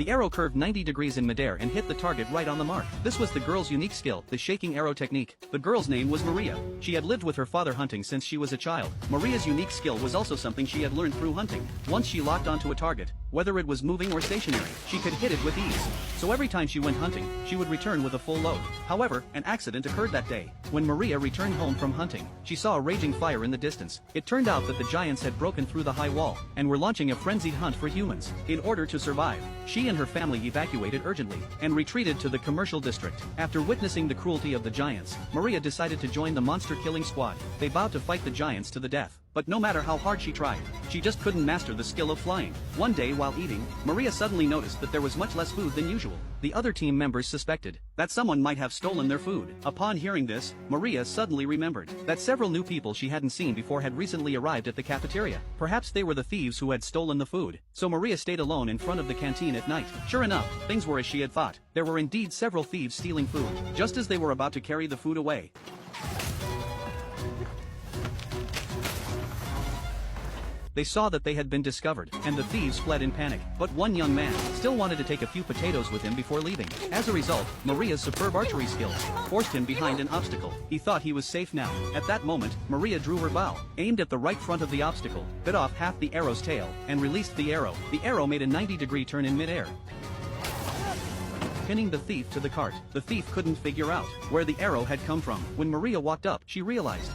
The arrow curved 90 degrees in midair and hit the target right on the mark. This was the girl's unique skill, the shaking arrow technique. The girl's name was Maria. She had lived with her father hunting since she was a child. Maria's unique skill was also something she had learned through hunting. Once she locked onto a target, whether it was moving or stationary, she could hit it with ease. So every time she went hunting, she would return with a full load. However, an accident occurred that day. When Maria returned home from hunting, she saw a raging fire in the distance. It turned out that the giants had broken through the high wall and were launching a frenzied hunt for humans. In order to survive, she and her family evacuated urgently and retreated to the commercial district. After witnessing the cruelty of the giants, Maria decided to join the monster-killing squad. They vowed to fight the giants to the death. But no matter how hard she tried, she just couldn't master the skill of flying. One day while eating, Maria suddenly noticed that there was much less food than usual. The other team members suspected that someone might have stolen their food. Upon hearing this, Maria suddenly remembered that several new people she hadn't seen before had recently arrived at the cafeteria. Perhaps they were the thieves who had stolen the food. So Maria stayed alone in front of the canteen at night. Sure enough, things were as she had thought. There were indeed several thieves stealing food. Just as they were about to carry the food away, they saw that they had been discovered, and the thieves fled in panic. But one young man still wanted to take a few potatoes with him before leaving. As a result, Maria's superb archery skills forced him behind an obstacle. He thought he was safe now. At that moment, Maria drew her bow, aimed at the right front of the obstacle, bit off half the arrow's tail, and released the arrow. The arrow made a 90-degree turn in midair, pinning the thief to the cart. The thief couldn't figure out where the arrow had come from. When Maria walked up, she realized